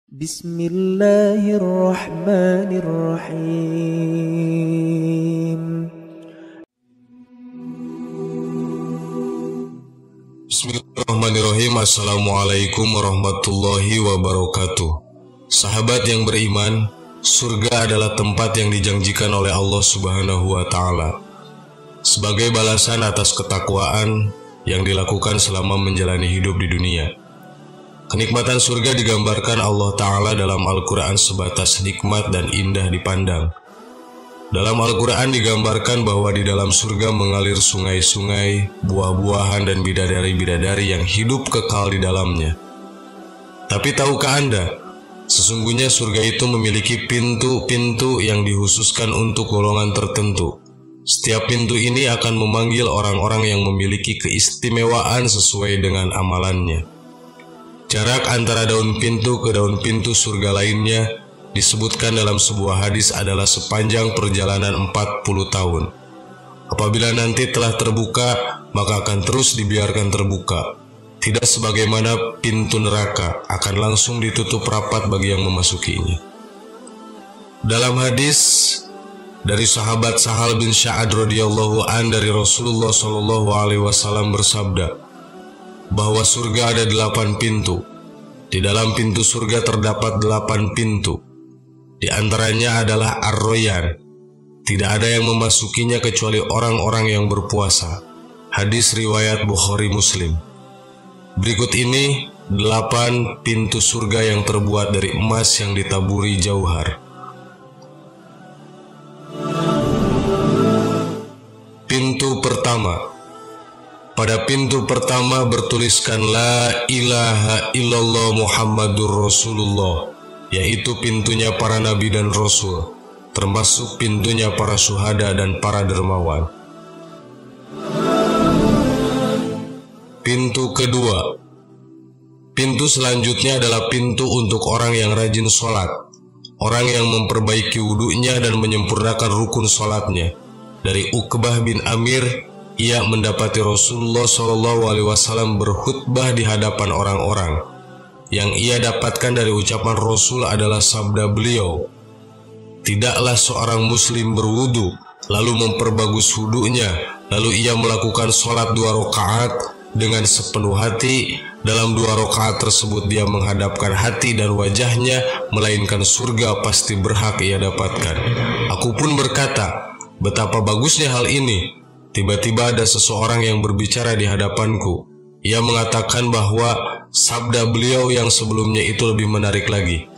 Bismillahirrahmanirrahim. Bismillahirrahmanirrahim. Assalamualaikum warahmatullahi wabarakatuh. Sahabat yang beriman, surga adalah tempat yang dijanjikan oleh Allah Subhanahu wa Ta'ala sebagai balasan atas ketakwaan yang dilakukan selama menjalani hidup di dunia. Kenikmatan surga digambarkan Allah Ta'ala dalam Al-Quran sebatas nikmat dan indah dipandang. Dalam Al-Quran digambarkan bahwa di dalam surga mengalir sungai-sungai, buah-buahan dan bidadari-bidadari yang hidup kekal di dalamnya. Tapi tahukah Anda, sesungguhnya surga itu memiliki pintu-pintu yang dikhususkan untuk golongan tertentu. Setiap pintu ini akan memanggil orang-orang yang memiliki keistimewaan sesuai dengan amalannya. Jarak antara daun pintu ke daun pintu surga lainnya disebutkan dalam sebuah hadis adalah sepanjang perjalanan 40 tahun. Apabila nanti telah terbuka, maka akan terus dibiarkan terbuka. Tidak sebagaimana pintu neraka akan langsung ditutup rapat bagi yang memasukinya. Dalam hadis dari sahabat Sahal bin Sa'ad radhiyallahu an dari Rasulullah sallallahu alaihi wasallam bersabda bahwa surga ada 8 pintu. Di dalam pintu surga terdapat 8 pintu. Di antaranya adalah Ar-Royan. Tidak ada yang memasukinya kecuali orang-orang yang berpuasa. Hadis riwayat Bukhari Muslim. Berikut ini 8 pintu surga yang terbuat dari emas yang ditaburi jauhar. Pintu pertama. Pada pintu pertama bertuliskan La ilaha illallah Muhammadur Rasulullah, yaitu pintunya para nabi dan rasul, termasuk pintunya para syuhada dan para dermawan. Pintu kedua. Pintu selanjutnya adalah pintu untuk orang yang rajin sholat, orang yang memperbaiki wudunya dan menyempurnakan rukun sholatnya. Dari Uqbah bin Amir, ia mendapati Rasulullah SAW berkhutbah di hadapan orang-orang. Yang ia dapatkan dari ucapan Rasul adalah sabda beliau, "Tidaklah seorang muslim berwudu, lalu memperbagus wudunya, lalu ia melakukan sholat 2 rakaat dengan sepenuh hati. Dalam 2 rakaat tersebut dia menghadapkan hati dan wajahnya, melainkan surga pasti berhak ia dapatkan." Aku pun berkata, betapa bagusnya hal ini. Tiba-tiba ada seseorang yang berbicara di hadapanku. Ia mengatakan bahwa sabda beliau yang sebelumnya itu lebih menarik lagi.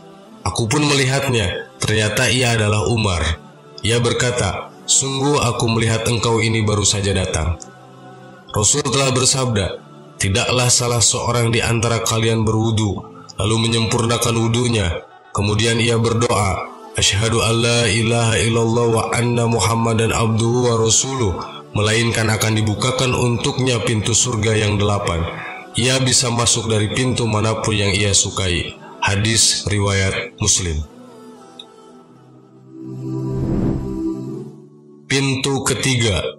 Aku pun melihatnya, ternyata ia adalah Umar. Ia berkata, "Sungguh aku melihat engkau ini baru saja datang." Rasul telah bersabda, "Tidaklah salah seorang di antara kalian berwudu, lalu menyempurnakan wudunya, kemudian ia berdoa, Asyhadu an la ilaha illallah wa anna Muhammadan abduhu wa rasuluh, melainkan akan dibukakan untuknya pintu surga yang 8. Ia bisa masuk dari pintu manapun yang ia sukai." Hadis riwayat Muslim. Pintu ketiga.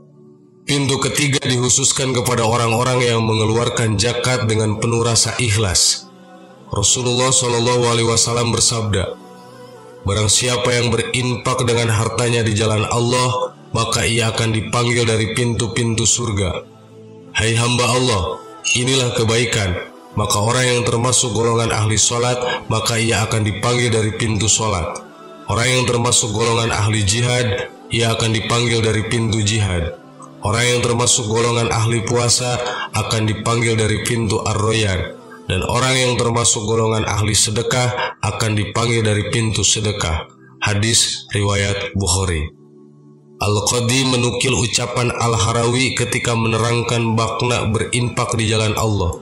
Pintu ketiga dikhususkan kepada orang-orang yang mengeluarkan zakat dengan penuh rasa ikhlas. Rasulullah SAW bersabda, "Barang siapa yang berinfak dengan hartanya di jalan Allah, maka ia akan dipanggil dari pintu-pintu surga. Hai hamba Allah, inilah kebaikan." Maka orang yang termasuk golongan ahli sholat, maka ia akan dipanggil dari pintu sholat. Orang yang termasuk golongan ahli jihad, ia akan dipanggil dari pintu jihad. Orang yang termasuk golongan ahli puasa akan dipanggil dari pintu Ar-Royan. Dan orang yang termasuk golongan ahli sedekah akan dipanggil dari pintu sedekah. Hadis riwayat Bukhari. Al-Qadi menukil ucapan Al-Harawi ketika menerangkan makna berinfak di jalan Allah.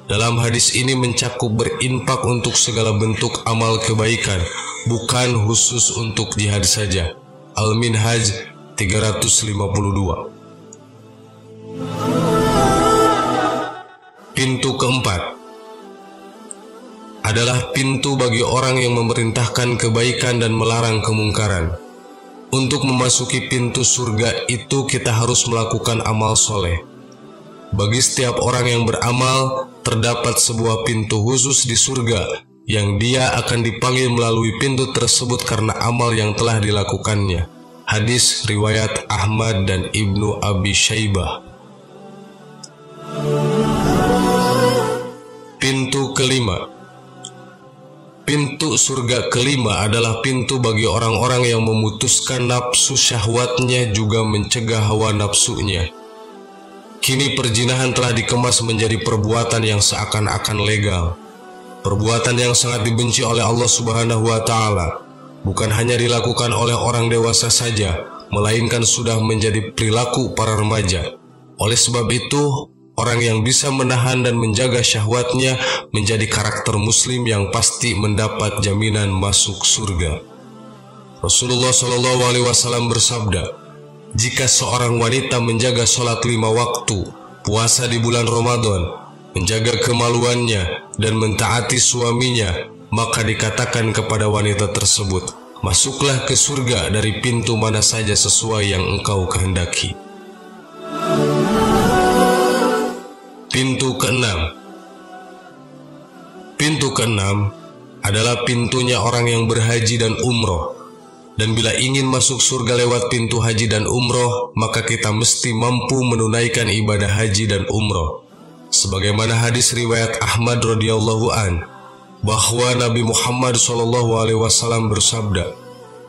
Dalam hadis ini mencakup berinfak untuk segala bentuk amal kebaikan, bukan khusus untuk jihad saja. Al-Minhaj 352. Pintu keempat adalah pintu bagi orang yang memerintahkan kebaikan dan melarang kemungkaran. Untuk memasuki pintu surga itu kita harus melakukan amal soleh. Bagi setiap orang yang beramal, terdapat sebuah pintu khusus di surga yang dia akan dipanggil melalui pintu tersebut karena amal yang telah dilakukannya. Hadis riwayat Ahmad dan Ibnu Abi Syaibah. Pintu kelima. Pintu surga kelima adalah pintu bagi orang-orang yang memutuskan nafsu syahwatnya juga mencegah hawa nafsunya. Kini perzinahan telah dikemas menjadi perbuatan yang seakan-akan legal. Perbuatan yang sangat dibenci oleh Allah Subhanahu wa Ta'ala. Bukan hanya dilakukan oleh orang dewasa saja, melainkan sudah menjadi perilaku para remaja. Oleh sebab itu, orang yang bisa menahan dan menjaga syahwatnya menjadi karakter muslim yang pasti mendapat jaminan masuk surga. Rasulullah SAW bersabda, jika seorang wanita menjaga sholat 5 waktu, puasa di bulan Ramadan, menjaga kemaluannya dan mentaati suaminya, maka dikatakan kepada wanita tersebut, masuklah ke surga dari pintu mana saja sesuai yang engkau kehendaki. Pintu keenam. Pintu keenam adalah pintunya orang yang berhaji dan umroh. Dan bila ingin masuk surga lewat pintu haji dan umroh, maka kita mesti mampu menunaikan ibadah haji dan umroh. Sebagaimana hadis riwayat Ahmad radhiyallahu an, bahwa Nabi Muhammad SAW bersabda,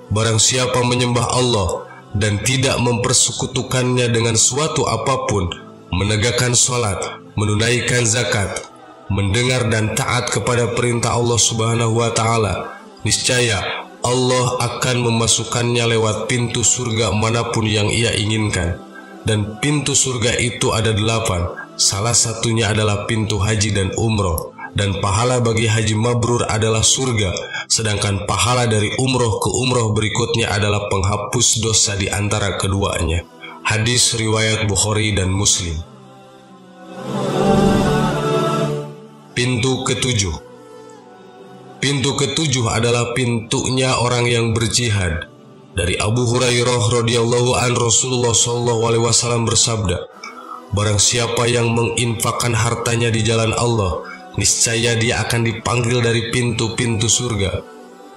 barang siapa menyembah Allah dan tidak mempersekutukannya dengan suatu apapun, menegakkan sholat, menunaikan zakat, mendengar dan taat kepada perintah Allah Subhanahu wa Ta'ala, niscaya Allah akan memasukkannya lewat pintu surga manapun yang ia inginkan. Dan pintu surga itu ada 8. Salah satunya adalah pintu haji dan umroh. Dan pahala bagi haji mabrur adalah surga, sedangkan pahala dari umroh ke umroh berikutnya adalah penghapus dosa di antara keduanya. Hadis riwayat Bukhari dan Muslim. Pintu ketujuh. Pintu ketujuh adalah pintunya orang yang berjihad. Dari Abu Hurairah radhiyallahu an, Rasulullah SAW bersabda, barang siapa yang menginfakkan hartanya di jalan Allah, niscaya dia akan dipanggil dari pintu-pintu surga.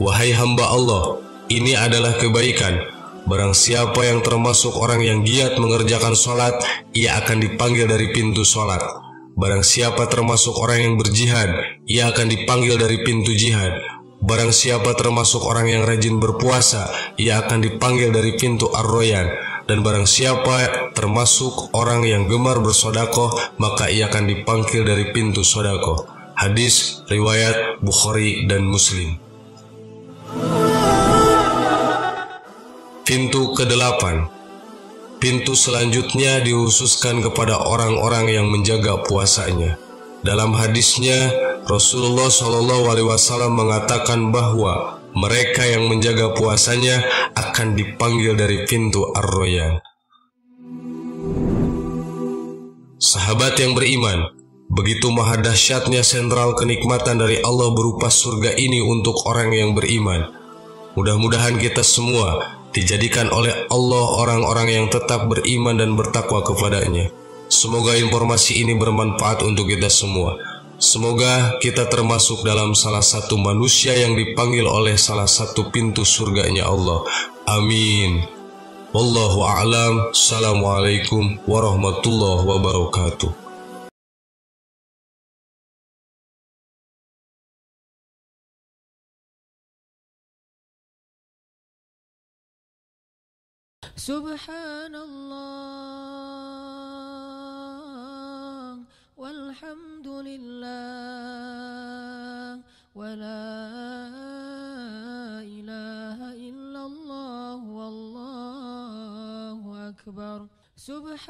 Wahai hamba Allah, ini adalah kebaikan. Barang siapa yang termasuk orang yang giat mengerjakan sholat, ia akan dipanggil dari pintu sholat. Barang siapa termasuk orang yang berjihad, ia akan dipanggil dari pintu jihad. Barang siapa termasuk orang yang rajin berpuasa, ia akan dipanggil dari pintu Ar-Royan. Dan barang siapa termasuk orang yang gemar bersodakoh, maka ia akan dipanggil dari pintu sodakoh. Hadis riwayat Bukhari dan Muslim. Pintu ke-8. Pintu selanjutnya dikhususkan kepada orang-orang yang menjaga puasanya. Dalam hadisnya, Rasulullah SAW mengatakan bahwa mereka yang menjaga puasanya akan dipanggil dari pintu Ar-Royan. Sahabat yang beriman, begitu maha dahsyatnya sentral kenikmatan dari Allah berupa surga ini untuk orang yang beriman. Mudah-mudahan kita semua dijadikan oleh Allah orang-orang yang tetap beriman dan bertakwa kepadanya. Semoga informasi ini bermanfaat untuk kita semua. Semoga kita termasuk dalam salah satu manusia yang dipanggil oleh salah satu pintu surganya Allah. Amin. Wallahu a'lam. Assalamualaikum warahmatullahi wabarakatuh. Subhanallah walhamdulillah wa la ilaha illallah wallahu akbar. Subhanallah.